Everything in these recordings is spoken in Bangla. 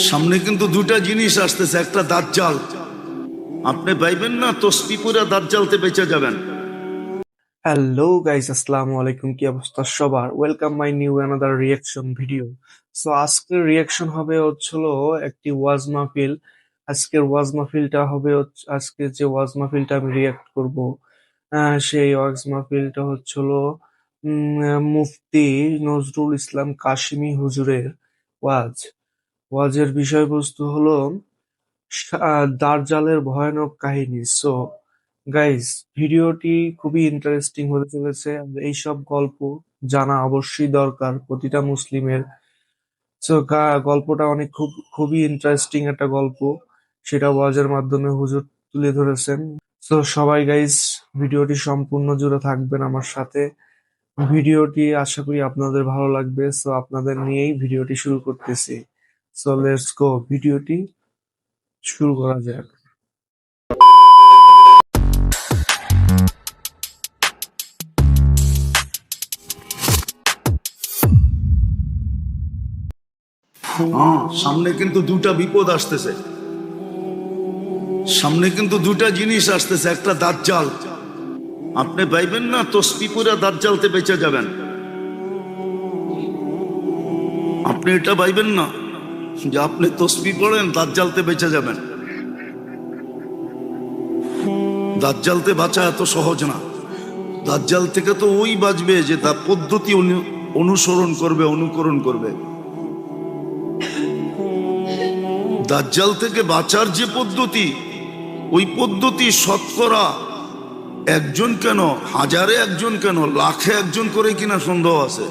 সামনে কিন্তু দুটা জিনিস আসতেছে, একটা দাজ্জাল। আপনি পাইবেন না তসবি পরে দাজ্জালতে বেঁচে যাবেন। হ্যালো গাইস, আসসালামু আলাইকুম। কি অবস্থা সবার? Welcome my new another reaction video. So আজকের রিয়াকশন হবে হচ্ছিল একটি ওয়াজ মাহফিল। আজকের ওয়াজ মাহফিলটা হবে আজকে যে ওয়াজ মাহফিলটা আমি রিয়াক্ট করব, সেই ওয়াজ মাহফিলটা হচ্ছিল মুফতি নজরুল ইসলাম কাশিমি হুজুরের ওয়াজ। ওয়াজের বিষয়বস্তু হলো দার্জালের ভয়ানক কাহিনী। সো গাইস, ভিডিওটি খুবই ইন্টারেস্টিং হতে চলেছে। আর এইসব গল্প জানা অবশ্যই দরকার প্রতিটা মুসলিমের। সো গল্পটা অনেক খুবই ইন্টারেস্টিং একটা গল্প, সেটা ওয়াজের মাধ্যমে হুজুর তুলে ধরেছেন। সো সবাই গাইস, ভিডিওটি সম্পূর্ণ জুড়ে থাকবেন আমার সাথে। ভিডিওটি আশা করি আপনাদের ভালো লাগবে। সো আপনাদের নিয়েই ভিডিওটি শুরু করতেছি। সো লেটস গো, ভিডিওটি শুরু করা যাক। সামনে কিন্তু দুটা বিপদ আসতেছে, সামনে কিন্তু দুটা জিনিস আসতেছে, একটা দাজ্জাল। আপনি পাইবেন না তসবি পরে দাজ্জালতে বেঁচে যাবেন। আপনি এটা পাইবেন না যে আপনি তসবি পড়েন দাজ্জালতে বেঁচে যাবেন। দাজ্জালতে বাঁচা এত সহজ না। দাজ্জাল থেকে তো ওই বাঁচবে যে তার পদ্ধতি অনুসরণ করবে, অনুকরণ করবে। দাজ্জাল থেকে বাঁচার যে পদ্ধতি, ওই পদ্ধতি শতকরা একজন কেন, হাজারে একজন কেন, লাখে একজন করে কিনা সন্দেহ আছে।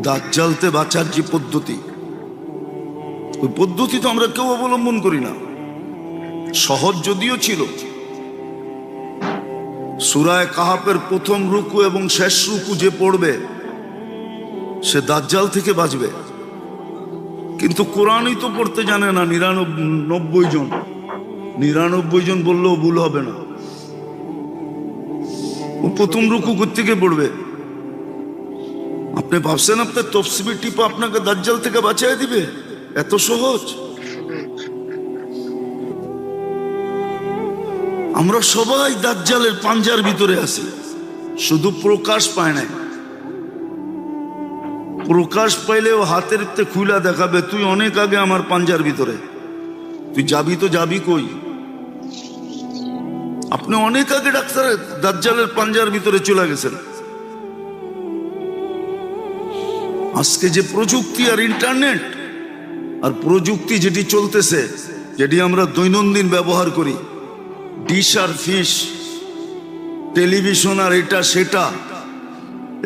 দাজ্জালতে বাঁচার যে পদ্ধতি, ওই পদ্ধতি তো আমরা কেউ অবলম্বন করি না। সহজ যদিও ছিল, সূরায়ে কাহাফের প্রথম রুকু এবং শেষ রুকু যে পড়বে সে দাজ্জাল থেকে বাঁচবে। কিন্তু কোরআনই তো পড়তে জানে না 99 জন। 99 জন বললেও ভুল হবে না। ও প্রথম রুকু থেকে পড়বে। আপনি ভাবছেন আপনার তফসিবি টিপা আপনাকে দাজ্জাল থেকে বাঁচিয়ে দিবে? এত সহজ? আমরা সবাই দাজ্জালের পাঞ্জার ভিতরে আছি, শুধু প্রকাশ পায় নাই। প্রকাশ পাইলেও হাতের খুলা দেখাবে, তুই অনেক আগে আমার পাঞ্জার ভিতরে, তুই যাবি তো যাবি কই? আপনি অনেক আগে ডাক্তারের দাজ্জালের পাঞ্জার ভিতরে চলে গেছেন। আজকে যে প্রযুক্তি আর ইন্টারনেট আর প্রযুক্তি যেটি চলতেছে, যেটি আমরা দৈনন্দিন ব্যবহার করি, ডিশ আর ফিশ, টেলিভিশন আর এটা সেটা,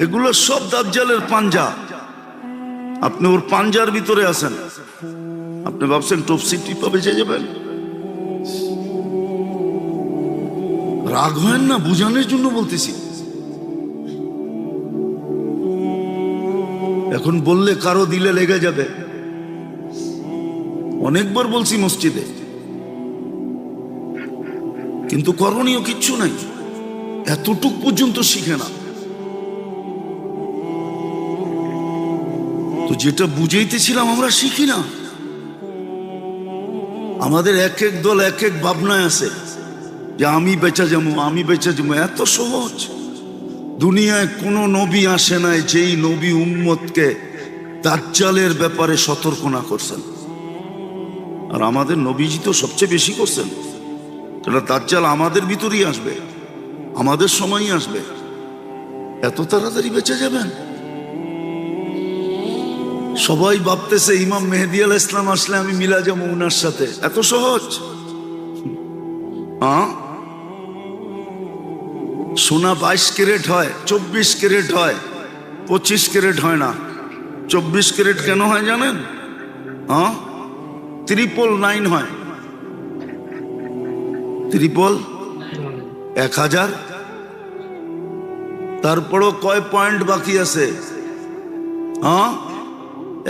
এগুলো সব দাজ্জালের পাঞ্জা। আপনি ওর পাঞ্জার ভিতরে আছেন। আপনি ভাবছেন টপসি টিপা বেঁচে যাবেন? রাগ হয় না, বুঝানোর জন্য বলতেছি। এখন বললে কারো দিলে লেগে যাবে। অনেকবার বলছি মসজিদে, কিন্তু করণীয় কিচ্ছু নাই। এতটুক পর্যন্ত শিখে না। তো যেটা বুঝাইতেছিলাম, আমরা শিখি না। আমাদের এক এক দল এক এক ভাবনায় আছে যে আমি বেঁচে যাবো, আমি বেঁচে যাবো। এত সহজ? দুনিয়ায় কোনো নবী আসে নাই যেই নবী উম্মতকে দাজ্জালের ব্যাপারে সতর্ক না করছেন। আর আমাদের নবীজি তো সবচেয়ে বেশি করছেন। তাহলে দাজ্জাল আমাদের ভিতরেই আসবে, আমাদের সময়ই আসবে। এত তাড়াতাড়ি বেঁচে যাবেন? সবাই ভাবতেছে ইমাম মেহেদী আলাইহিস সালাম আসলে আমি মিলা যাবো উনার সাথে। এত সহজ? সোনা 22 ক্যারেট হয়, 24 ক্যারেট হয়, 25 ক্যারেট হয় না। 24 ক্যারেট কেন হয় জানেন? 999 হয়। 1000। তারপরও কয় পয়েন্ট বাকি আছে?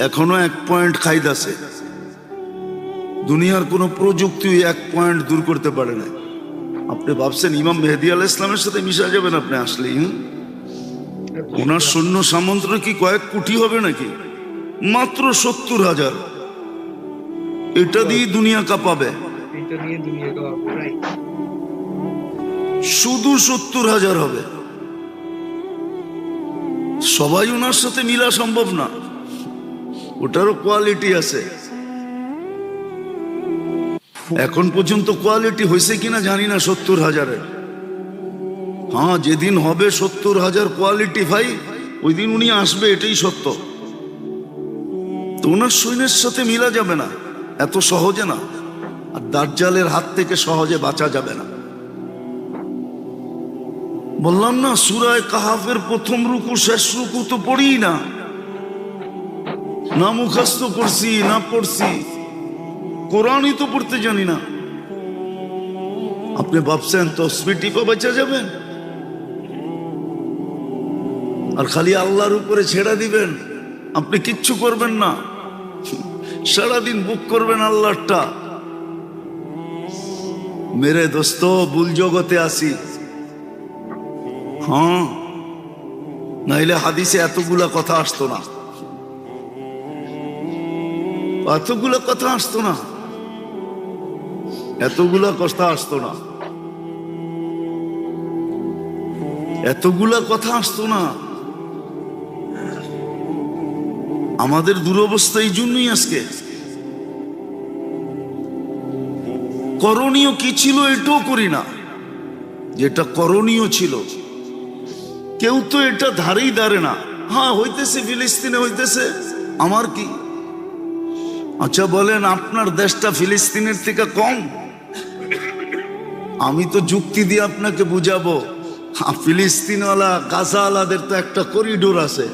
এখনো 1 পয়েন্ট খাইদ আছে। দুনিয়ার কোন প্রযুক্তি 1 পয়েন্ট দূর করতে পারে না। আপনি ভাবছেন ইমাম মেহেদী আলাইহিস সালামের সাথে মিশা যাবেন আপনি আসলেই? ওনার সৈন্য সামন্ত কি কয়েক কোটি হবে নাকি? মাত্র 70,000। এটা দিয়ে দুনিয়া কাঁপাবে, এটা নিয়ে দুনিয়া কাঁপাবে, রাইট? শুধু 70,000 হবে। সবাই ওনার সাথে মিলা সম্ভব না, ওটারও কোয়ালিটি আছে। এখন পর্যন্ত কোয়ালিটি হয়েছে কিনা জানি না 70,000-এর। হ্যাঁ, যেদিন হবে 70,000 কোয়ালিটি ভাই, ওই দিন উনি আসবে, এটাই সত্য। তো ওনার সৈন্যের সাথে মিলা যাবে না এত সহজে না, আর দাজ্জালের হাত থেকে সহজে বাঁচা যাবে না। বললাম না, সূরা কাহাফের প্রথম রুকু শেষ রুকু তো পড়ি না, না মুখস্থ করছি না পড়ছি, কোরআনই তো পড়তে জানি না। আপনি ভাবছেন তসবিহ টিপে বাঁচা যাবেন আর খালি আল্লাহর উপরে ছেড়ে দিবেন? আপনি কিচ্ছু করবেন না, সারাদিন বুক করবেন আল্লাহটা। মেরে দোস্ত, ভুল জগতে আসি। হ্যাঁ, নাইলে হাদিসে এতগুলা কথা আসতো না, এতগুলা কথা আসতো না, এতগুলা কথা আসতো না, এতগুলা কথা আসতো না। আমাদের দুরবস্থা এই জন্যই আজকে। করণীয় কি ছিল এটাও করি না, যেটা করণীয় ছিল কেউ তো এটা ধারেই দাঁড়ে না। হ্যাঁ, হইতেছে ফিলিস্তিনে হইতেছে, আমার কি? আচ্ছা বলেন, আপনার দেশটা ফিলিস্তিনের থেকে কম? আমি তো যুক্তি দিয়ে আপনাকে বুঝাবো, ফিলিস্তিনওয়ালা গাজাওয়ালাদের তো একটা করিডোর আছে,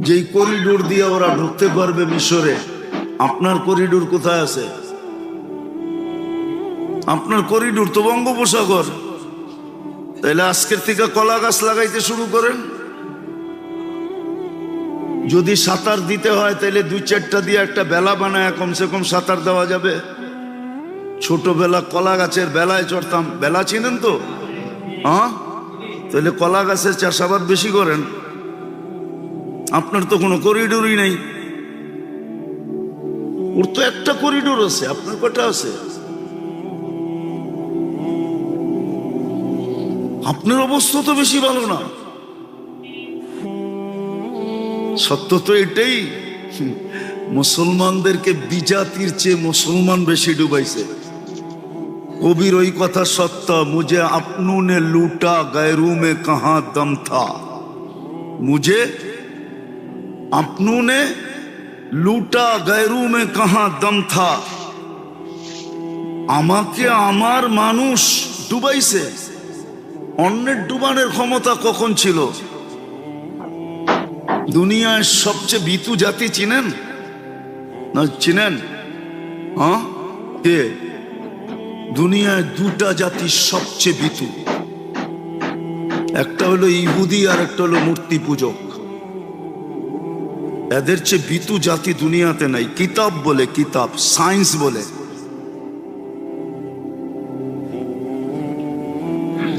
যেই করিডোর দিয়ে ওরা ঢুকতে পারবে মিশরে। আপনার করিডোর কোথায় আছে? আপনার করিডোর তো বঙ্গোপসাগর। তাইলে আজকের থেকে কলা গাছ লাগাইতে শুরু করেন। যদি সাঁতার দিতে হয় তাহলে 2-4টা দিয়ে একটা বেলা বানায় কমসে কম সাঁতার দেওয়া যাবে। ছোটবেলা কলা গাছের বেলায় চড়তাম, বেলা চিনেন তো? হ্যাঁ, তাহলে কলা গাছের চাষাবাদ বেশি করেন। আপনার তো কোনো করিডোরই নেই, ওর তো একটা করিডোর আছে, আপনার কটা আছে? আপনার অবস্থা তো বেশি ভালো না। সত্য তো এটাই, মুসলমানদেরকে বিজাতির চেয়ে মুসলমান বেশি ডুবাইছে। কবির ওই কথা সত্য, মুঝে আপনু নে লুটা গैरू में कहां दम था, मुझे আপনু নে লুটা गैरू में कहां दम था। আমাকে আমার মানুষ ডুবাইছে, অন্যের ডুবানোর ক্ষমতা কখন ছিল? দুনিয়ায় সবচেয়ে ভীতু জাতি চিনেন না? চিনেন? হ্যাঁ, কে? দুনিয়ায় 2টা জাতি সবচেয়ে ভীতু, একটা হলো ইহুদি আর একটা হলো মূর্তি পূজক। এদের চেয়ে ভীতু জাতি দুনিয়াতে নাই। কিতাব বলে, কিতাব, সায়েন্স বলে।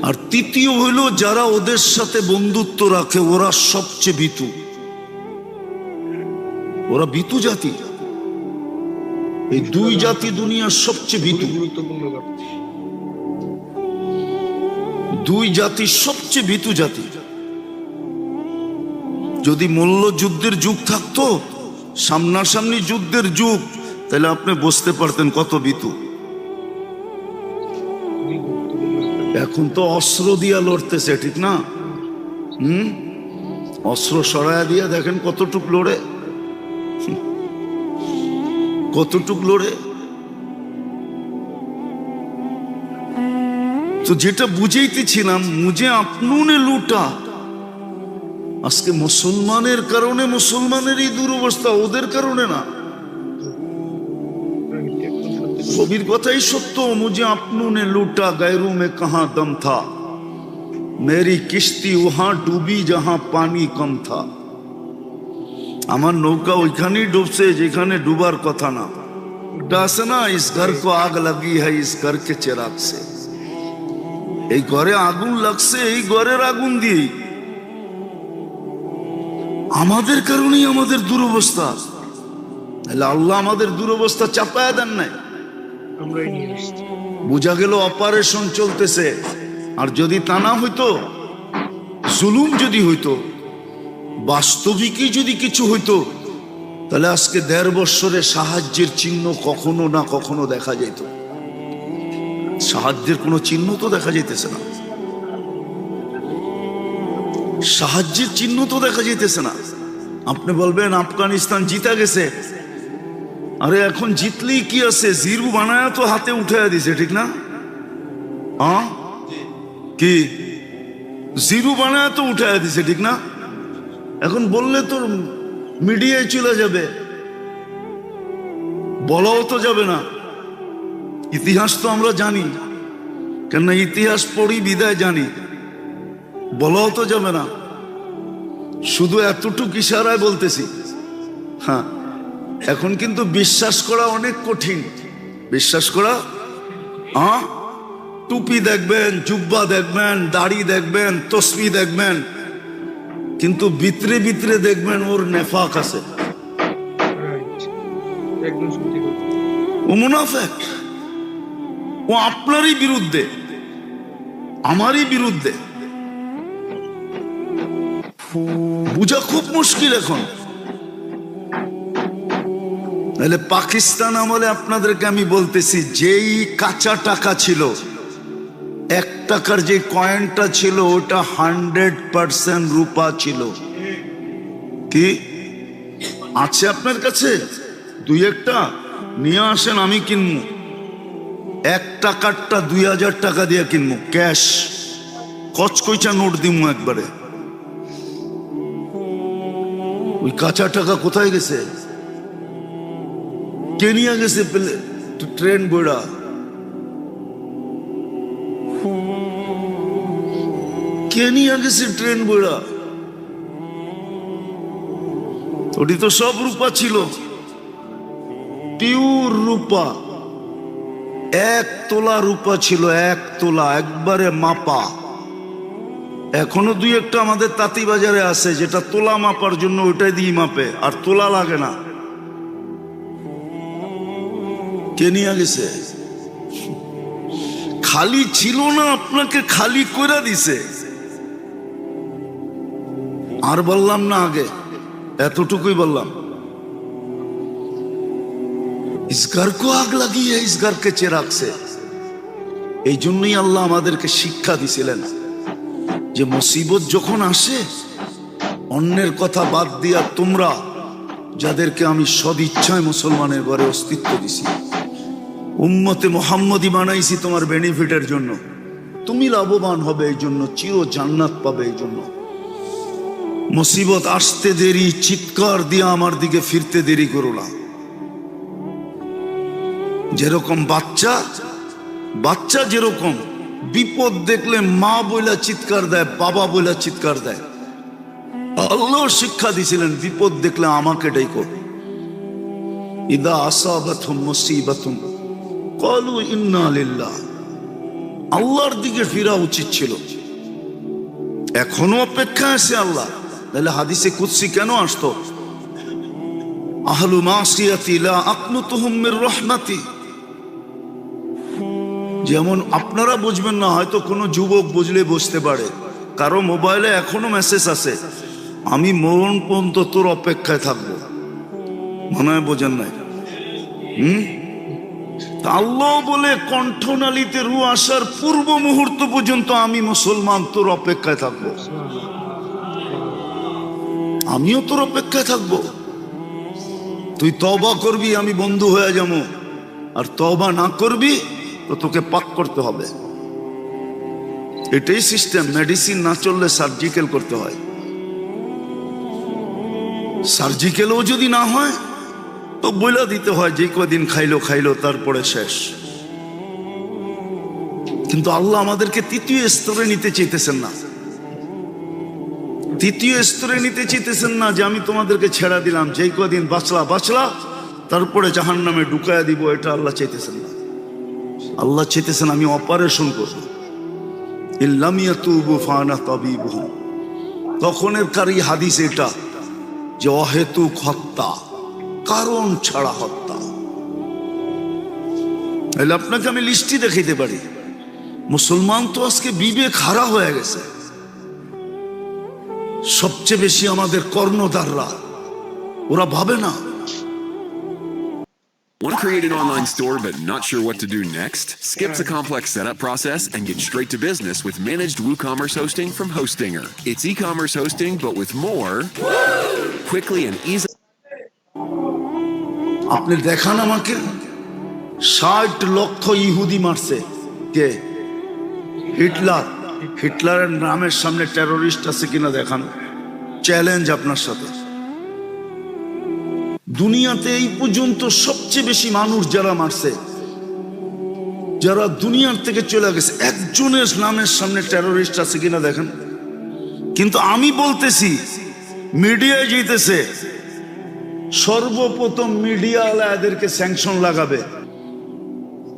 আর তৃতীয় হইল যারা ওদের সাথে বন্ধুত্ব রাখে, ওরা সবচেয়ে ভীতু, ওরা ভীতু জাতি। এই 2 জাতি দুনিয়ার সবচেয়ে ভীতু, গুরুত্বপূর্ণ। 2 জাতি সবচেয়ে ভীতু জাতি। যদি মল্লযুদ্ধের যুগ থাকতো, সামনাসামনি যুদ্ধের যুগ, তাহলে আপনি বুঝতে পারতেন কত ভীতু। এখন তো অস্ত্র দিয়া লড়তেছে, ঠিক না? অস্ত্র সরায়া দিয়া দেখেন কতটুক লড়ে, কতটুক লড়ে। তো যেটা বুঝাইতেছিলাম, মুঝে আপনু নে লুটা, আজকে মুসলমানের কারণে মুসলমানেরই দুরবস্থা, ওদের কারণে না। কবির কথাই সত্য, মুঝে আপনু নে লুটা गैरू में कहां दम था, मेरी किश्ती वहां डूबी जहां पानी कम था। আমার নৌকা ওইখানেই ডুবছে যেখানে ডুবার কথা না। ওটা আছে না, ইস ঘর কো আগ লাগি হ্যায় ইস ঘর কে চিরাগ সে। এই ঘরে আগুন লাগছে এই ঘরের আগুন দিয়ে। আমাদের কারণেই আমাদের দুরবস্থা। তাহলে আল্লাহ আমাদের দুরবস্থা চাপায়া দেন নাই, আমরাই নিয়ে আসছি। বোঝা গেল অপারেশন চলতেছে। আর যদি তা না হইতো, জুলুম যদি হইতো, বাস্তবিকই যদি কিছু হইতো, তাহলে আজকে 1.5 বছরে সাহায্যের চিহ্ন কখনো না কখনো দেখা যেত। সাহায্যের কোনো চিহ্ন তো দেখা যাইতেছে না, সাহায্যের চিহ্ন তো দেখা যাইতেছে না। আপনি বলবেন আফগানিস্তান জিতা গেছে, আরে এখন জিতলেই কি আছে, জিরু বানায় তো হাতে উঠাইয়া দিছে, ঠিক না? হ্যাঁ, কি জিরু বানায় তো উঠাইয়া দিছে, ঠিক না? এখন বললে তো মিডিয়ায় চলে যাবে, বলাও তো যাবে না। ইতিহাস তো আমরা জানি, কেননা ইতিহাস পড়ি বিদায় জানি, বলাও তো যাবে না। শুধু এতটুকু ইশারায় বলতেছি। হ্যাঁ, এখন কিন্তু বিশ্বাস করা অনেক কঠিন। বিশ্বাস করা, হ্যাঁ, টুপি দেখবেন, জুব্বা দেখবেন, দাড়ি দেখবেন, তসবি দেখবেন, কিন্তু ভিতরে ভিতরে দেখবেন ওর নেফাক আছে, একদম সত্যি কথা। ও মুনাফিক, ও আপনারই বিরুদ্ধে, আমারই বিরুদ্ধে। বুঝা খুব মুশকিল এখন। তাহলে পাকিস্তান আমলে আপনাদেরকে আমি বলতেছি, যেই কাঁচা টাকা ছিল, 1 টাকার যে কয়েনটা ছিল, ওটা 100% রূপা ছিল। কি আছে আপনার কাছে? 2-1টা নিয়ে আসেন, আমি কিনবো। 1 টাকারটা 2000 টাকা দিয়ে কিনবো, ক্যাশ, কচকইচা নোট দিমু একবারে। ওই কাঁচা টাকা কোথায় গেছে? কে নিয়ে গেছে? ট্রেন বইড়া, কে নিয়ে গেছে ট্রেন বইড়া? ওটি তো সব রূপা ছিল, পিওর রূপা। 1 তোলা রূপা ছিল, 1 তোলা, একবারে মাপা। এখনো 2-1টা আমাদের তাঁতি বাজারে আছে, যেটা তোলা মাপার জন্য ওইটাই দিয়ে মাপে, আর তোলা লাগে না। কে নিয়ে গেছে? খালি ছিল না, আপনাকে খালি করে দিছে। আর বললাম না, আগে এতটুকুই বললাম। इस घर को आग लगी है, इस घर के चिराग से। এই জন্যই আল্লাহ আমাদেরকে শিক্ষা দিছিলেন যে মুসিবত যখন আসে, অন্যের কথা বাদ দিয়া তোমরা যাদেরকে আমি সদিচ্ছায় মুসলমানের ঘরে অস্তিত্ব দিছি, উম্মতে মুহাম্মদী বানাইছি তোমার বেনিফিটের জন্য, তুমি লাভবান হবে এই জন্য, চির জান্নাত পাবে এই জন্য। মুসিবত আসতে দেরি, চিৎকার দিয়া আমার দিকে ফিরতে দেরি করো না। যেরকম বাচ্চা যেরকম বিপদ দেখলে মা বইলা চিৎকার দেয়, বাবা বইলা চিৎকার দেয়, আল্লাহ শিক্ষা দিছিলেন বিপদ দেখলে আমাকে ডাইকো। ইদা আসাবাতুহুম মুসিবাতুন ক্বালু ইন্না লিল্লাহ। আল্লাহর দিকে ফিরা উচিত ছিল। এখনো অপেক্ষা আছে আল্লাহ, তাহলে হাদিসে কুদসি কেন আসতো? আহলু মাসিয়াতি লা আকনুতুহুম মির রাহমাতি। যেমন আপনারা বুঝবেন না, হয়তো কোনো যুবক বুঝলে বুঝতে পারে, কারো মোবাইলে এখনো মেসেজ আছে, আমি মরণ পর্যন্ত তোর অপেক্ষায় থাকবো। মনে হয় বোঝেন নাই? আল্লাহ বলে কণ্ঠনালীতে রু আসার পূর্ব মুহূর্ত পর্যন্ত আমি মুসলমান, তোর অপেক্ষায় থাকবো, আমিও তোর অপেক্ষায় থাকবো। তুই তওবা করবি, আমি বন্ধু হয়ে যাবো, আর তওবা না করবি তো তোকে পাক করতে হবে। এটাই সিস্টেম। মেডিসিন না চললে সার্জিক্যাল করতে হয়, সার্জিক্যালও যদি না হয় তো বইলা দিতে হয় যে কদিন খাইলো তারপরে শেষ। কিন্তু আল্লাহ আমাদেরকে তৃতীয় স্তরে নিতে চাইতেছেন না, তৃতীয় স্তরে নিতে চাইতেছেন না যে আমি তোমাদেরকে ছেড়া দিলাম, যেই কদিন বাঁচলা তারপরে জাহান্নামে ঢুকায়া দিব। এটা আল্লাহ চাইতেছেন না। আল্লাহ চাইতেছেন আমি অপারেশন করব। ইল্লাম ইয়াতুবু ফানা তাবিবুহুম। তখনের কারি হাদিস এটা, যে অহেতুক হত্যা, কারণ ছাড়া হত্যা। তাহলে আপনাকে আমি লিস্টই দেখাইতে পারি। মুসলমান তো আজকে বিবেক হারা হয়ে গেছে। সবচেয়ে বেশি আমাদের কর্ণধাররা, ওরা ভাবে না। Want to create an online store but not sure what to do next? Skip the complex setup process and get straight to business with managed WooCommerce hosting from Hostinger. It's e-commerce hosting but with more quickly and easily. আপনি দেখান আমাকে 60 লক্ষ ইহুদি মারছে কে? হিটলার। হিটলারের নামের সামনে টেরোরিস্ট আছে কিনা দেখান। চ্যালেঞ্জ আপনার সাথে। দুনিয়াতে এই পর্যন্ত সবচেয়ে বেশি মানুষ যারা মারছে, যারা দুনিয়ার থেকে চলে গেছে, একজনের নামের সামনে টেরোরিস্ট আছে কিনা দেখেন। কিন্তু আমি বলতেছি, মিডিয়ায় জিতেছে, সর্বপ্রথম মিডিয়াওয়ালা এদেরকে স্যাংশন লাগাবে।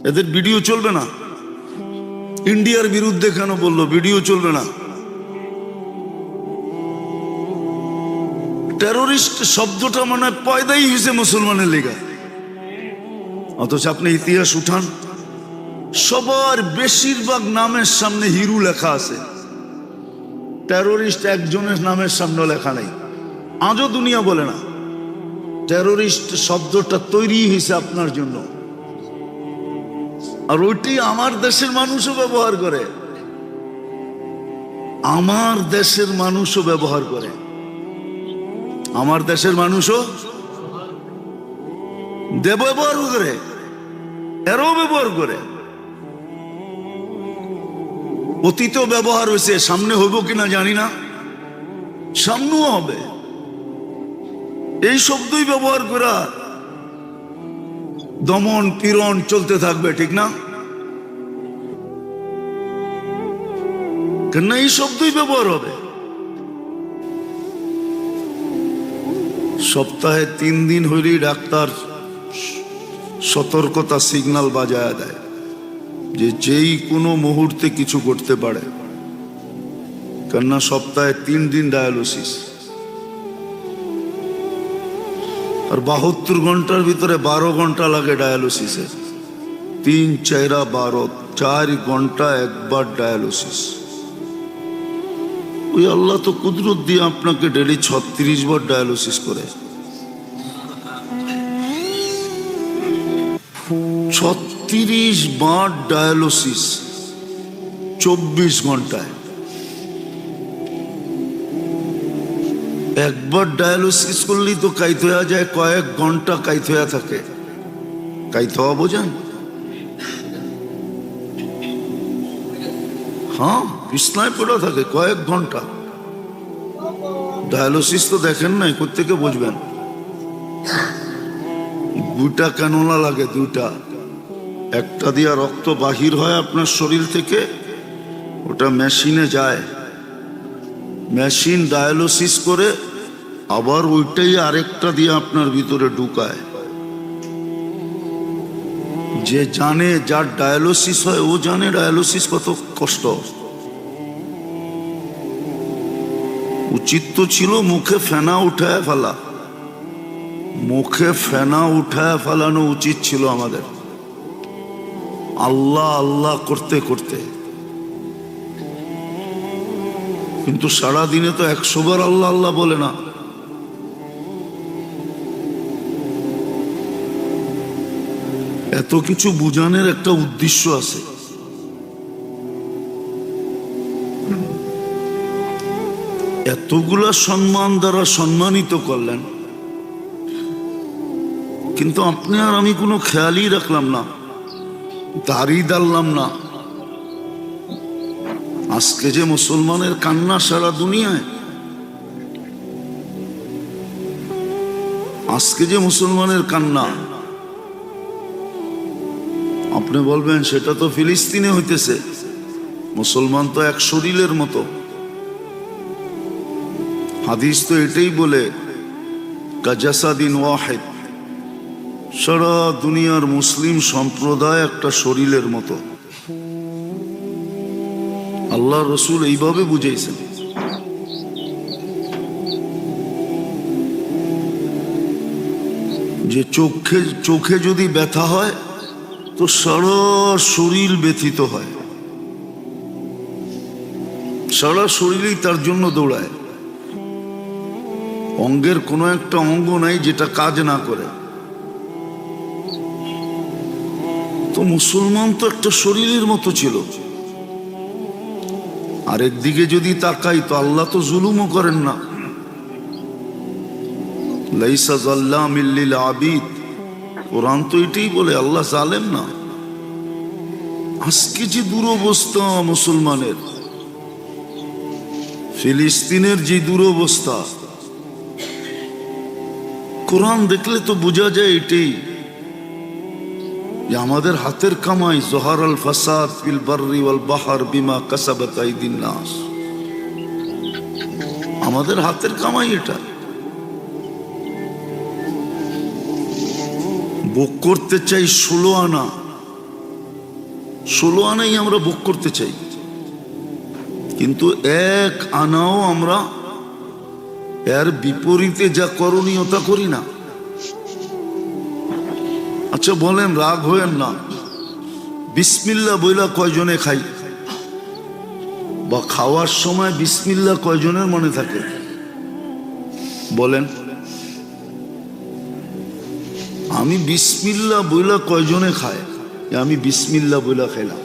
এদের ভিডিও চলবে না। ইন্ডিয়ার বিরুদ্ধে কেন বললো ভিডিও চলবে না? টেরোরিস্ট শব্দটা মনে হয় পয়দাই হয়েছে মুসলমানের লেগা। অথচ আপনি ইতিহাস উঠান, সবার বেশিরভাগ নামের সামনে হিরু লেখা আছে, টেরোরিস্ট একজনের নামের সামনে লেখা নেই। আজও দুনিয়া বলে না। টেরোরিস্ট শব্দটা তৈরি হয়েছে আপনার জন্য, আর ওইটি আমার দেশের মানুষও ব্যবহার করে। আমার দেশের মানুষও ব্যবহার করে। আমার দেশের মানুষও ব্যবহার করে, এরও ব্যবহার করে। অতীতেও ব্যবহার হয়েছে, সামনে হইব কিনা জানি না, সামনেও হবে। এই শব্দই ব্যবহার করা, দমন পীড়ন চলতে থাকবে, ঠিক না? কেন এই শব্দই ব্যবহার হবে। সপ্তাহে 3 দিন হইলেই ডাক্তার সতর্কতা সিগন্যাল বাজায় দেয় যে যেই কোনো মুহূর্তে কিছু করতে পারে। কেননা সপ্তাহে 3 দিন ডায়ালিসিস, আর 72 ঘন্টার ভিতরে 12 ঘন্টা লাগে ডায়ালিসিসে। 3 4 12, 4 ঘন্টা একবার ডায়ালিসিস। ওই আল্লাহ তো কুদরত দিয়ে আপনাকে ডেলি 36 বার ডায়ালিসিস করে। 36 বার ডায়ালিসিস 24 ঘন্টায়। একবার ডায়ালিসিস করলেই তো কাইত হয়ে যায়, কয়েক ঘন্টা কাইত হয়ে থাকে। কাইত হওয়া বোঝেন? হ্যাঁ, বিছনায় পড়ে থাকে কয়েক ঘন্টা। ডায়ালিসিস তো দেখেন নাই, কোত্থেকে বুঝবেন? 2টা ক্যানোলা লাগে, 2টা। একটা দিয়া রক্ত বাহির হয় আপনার শরীর থেকে, ওটা মেশিনে যায়, মেশিন ডায়ালিসিস করে, আবার ওইটাই আরেকটা দিয়ে আপনার ভিতরে ঢুকায়। যে জানে, যার ডায়ালিসিস হয় ও জানে ডায়ালিসিস কত কষ্ট। উচিত তো ছিল মুখে ফেনা উঠায় ফেলা, মুখে ফেনা উঠায় ফেলানো উচিত ছিল আমাদের। আল্লাহ আল্লাহ করতে করতে, কিন্তু সারাদিনে তো 100 বার আল্লাহ আল্লাহ বলে না। এত কিছু বুঝানোর একটা উদ্দেশ্য আছে। এতগুলা সম্মান দ্বারা সম্মানিত করলেন, কিন্তু আপনি আর আমি কোনো খেয়ালই রাখলাম না, দাড়ি দাঁড়লাম না। আজকে যে মুসলমানের কান্না সারা দুনিয়ায়, আজকে যে মুসলমানের কান্না, আপনি বলবেন সেটা তো ফিলিস্তিনে হইতেছে। মুসলমান তো এক শরীরের মতো। হাদিস তো এটাই বলে, কাজাসাদিন ওয়াহিদ, সারা দুনিয়ার মুসলিম সম্প্রদায় একটা শরীরের মতো। আল্লাহ রসুল এইভাবে বুঝাইছেন। যে চোখে যদি ব্যথা হয় তো সারা শরীর ব্যথিত হয়, সারা শরীরেই তার জন্য দৌড়ায়। অঙ্গের কোনো একটা অঙ্গ নাই যেটা কাজ না করে। তো মুসলমান তো একটা শরীরের মতো ছিল। আরেকদিকে যদি তাকাই তো আল্লাহ তো জুলুমও করেন না। লাইসা যাল্লামিল লিল আবিদ, কোরআন তো এটাই বলে, আল্লাহ জালেম না। আজকে যে দুরবস্থা মুসলমানের, ফিলিস্তিনের যে দুরবস্থা, কোরআন দেখলে তো বোঝা যায় এটাই যে আমাদের হাতের কামাই। জহারাল ফাসাদ ফিল বাররি ওয়াল বাহর বিমা কাসাবাত আইদিন নাস, আমাদের হাতের কামাই এটা। ভোগ করতে চাই 16 আনা, 16 আনাই আমরা ভোগ করতে চাই, কিন্তু 1 আনাও আমরা এর বিপরীতে যা করণীয় তা করি না। আচ্ছা বলেন, রাগ হয়েন না, বিসমিল্লাহ বইলা কয়জনে খাই? বা খাওয়ার সময় বিসমিল্লাহ কয়জনের মনে থাকে বলেন? আমি বিসমিল্লাহ বইলা কয়জনে খায়? আমি বিসমিল্লাহ বইলা খাইলাম।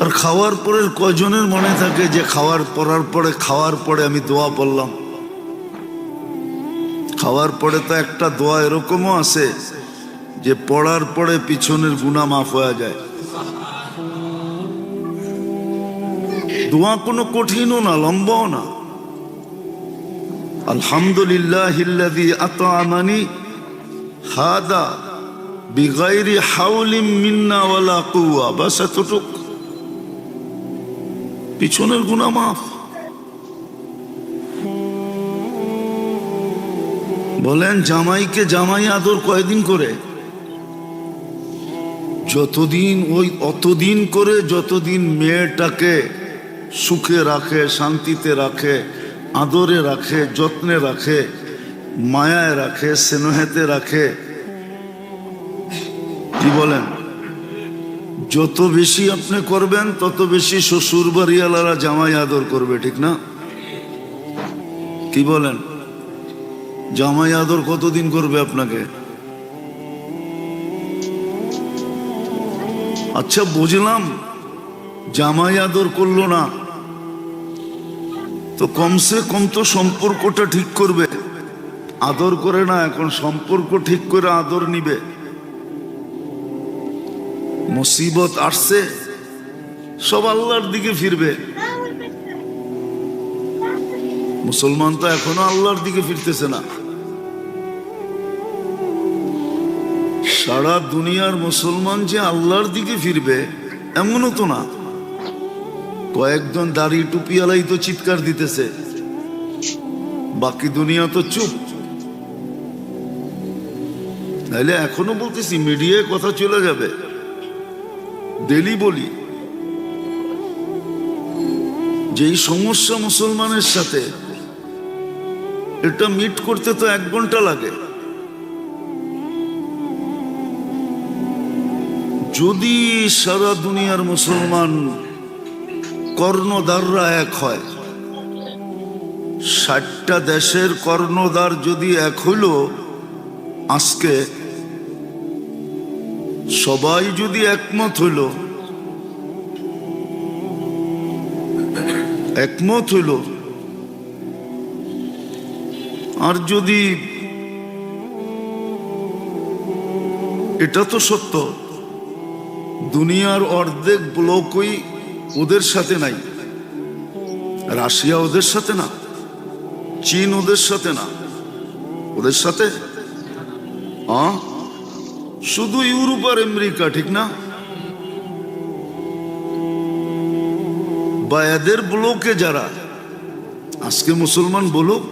আর খাওয়ার পরে কয়জনের মনে থাকে যে খাওয়ার পরে আমি দোয়া পড়লাম? খাওয়ার পরে তো একটা দোয়া এরকমও আছে যে পড়ার পরে পিছনের গুনাহ মাফ হয়ে যায়। দোয়া কোনো কঠিনও না, লম্বাও না। আলহামদুলিল্লাহিল্লাযী আত'আমানি হাদা বিগাইরি হাওলিম মিন্না ওয়ালা কুওয়া, বাস এতটুক, পিছনের গুনাহ মাফ। বলেন, জামাইকে জামাই আদর কয়দিন করে? অতদিন করে যতদিন মেয়েটাকে সুখে রাখে, শান্তিতে রাখে, আদরে রাখে, যত্নে রাখে, মায়ায় রাখে, স্নেহেতে রাখে। কি বলেন? যত বেশি আপনি করবেন তত বেশি শ্বশুর বাড়িওয়ালারা জামাই আদর করবে, ঠিক না? কি বলেন? জামাই আদর কতদিন করবে আপনাকে? আচ্ছা বুঝলাম, জামাই আদর করলো না তো কমসে কম তো সম্পর্কটা ঠিক করবে। আদর করে না, এখন সম্পর্ক ঠিক করে আদর নিবে। মুসিবত আসছে, সব আল্লাহর দিকে ফিরবে। মুসলমান তো এখনো আল্লাহর দিকে ফিরতেছে না। সারা দুনিয়ার মুসলমান যে আল্লাহর দিকে ফিরবে এমনও তো না। কয়েকজন দাড়ি টুপিওয়ালাই তো চিৎকার দিতেছে, বাকি দুনিয়া তো চুপ। তাইলে এখনো বলতেছি, মিডিয়ায় কথা চলে যাবে, ডেলি বলি যেই সমস্যা মুসলমানের সাথে, এটা মিট করতে তো 1 ঘন্টা লাগে। যদি সারা দুনিয়ার মুসলমান কর্ণধাররা এক হয়, 60টা দেশের কর্ণধার যদি এক হইল, আজকে সবাই যদি একমত হইল, আর যদি, এটা তো সত্য, দুনিয়ার অর্ধেক ব্লকই ওদের সাথে নাই। রাশিয়া ওদের সাথে না, চীন ওদের সাথে না, ওদের সাথে শুধু ইউরোপ আর আমেরিকা, ঠিক না? বা এদের ব্লকে যারা, আজকে মুসলমান বলুক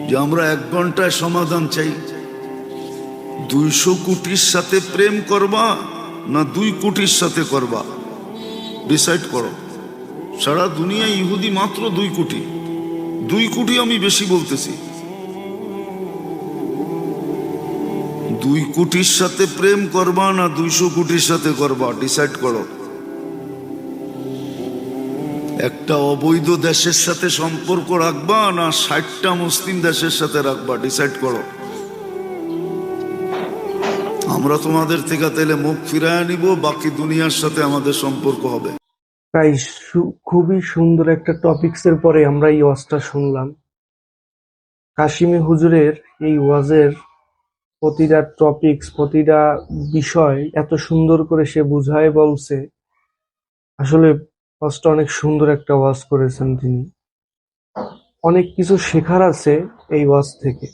যে আমরা 1 ঘন্টায় সমাধান চাই, 200 কোটির সাথে প্রেম করবা না 2 কোটির সাথে করবা, ডিসাইড করো। সারা দুনিয়ায় ইহুদি মাত্র 2 কোটি। 2 কোটি আমি বেশি বলতেছি। 2 কোটির সাথে প্রেম করবা না 200 কোটির সাথে করবা, ডিসাইড করো। একটা অবৈধ দেশের সাথে সম্পর্ক রাখবা না 60টা মুসলিম দেশের সাথে রাখবা, ডিসাইড করো। আমরা তোমাদের থেকে তাইলে মুখ ফিরায় নিব, বাকি দুনিয়ার সাথে আমাদের সম্পর্ক হবে। তাই খুবই সুন্দর একটা টপিকসের পরে আমরা এই ওয়াজটা শুনলাম। কাশিমি হুজুরের এই ওয়াজের প্রতিটা টপিকস, প্রতিটা বিষয় এত সুন্দর করে সে বুঝায় বলছে। আসলে ওয়াজটা অনেক সুন্দর একটা ওয়াজ করেছেন তিনি। অনেক কিছু শেখার আছে এই ওয়াজ থেকে।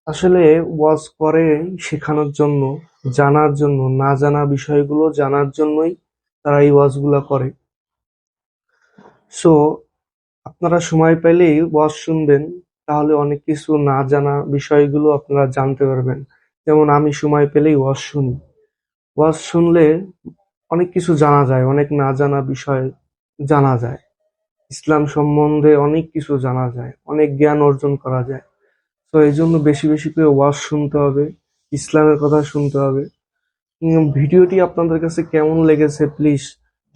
আসলে ওয়াজ করে শেখানোর জন্য, জানার জন্য, না জানা বিষয়গুলো জানার জন্যই তারা এই ওয়াজগুলা করে। সো আপনারা সময় পেলেই ওয়াজ শুনবেন, তাহলে অনেক কিছু না জানা বিষয়গুলো আপনারা জানতে পারবেন। যেমন আমি সময় পেলেই ওয়াজ শুনি। ওয়াজ শুনলে অনেক কিছু জানা যায়, অনেক না জানা বিষয় জানা যায়। ইসলাম সম্বন্ধে অনেক কিছু জানা যায়, অনেক জ্ঞান অর্জন করা যায়। তো এই জন্য বেশি বেশি করে ওয়াজ শুনতে হবে, ইসলামের কথা শুনতে হবে। ভিডিওটি আপনাদের কাছে কেমন লেগেছে প্লিজ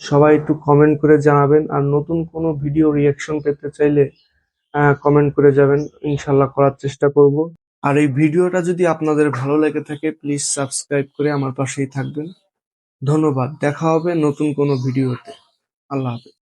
সবাই একটু কমেন্ট করে জানাবেন। আর নতুন কোনো ভিডিও রিয়াকশন পেতে চাইলে কমেন্ট করে যাবেন, ইনশাল্লাহ করার চেষ্টা করব। আর এই ভিডিওটা যদি আপনাদের ভালো লেগে থাকে প্লিজ সাবস্ক্রাইব করে আমার পাশেই থাকবেন। ধন্যবাদ, দেখা হবে নতুন কোনো ভিডিওতে। আল্লাহ হাফেজ।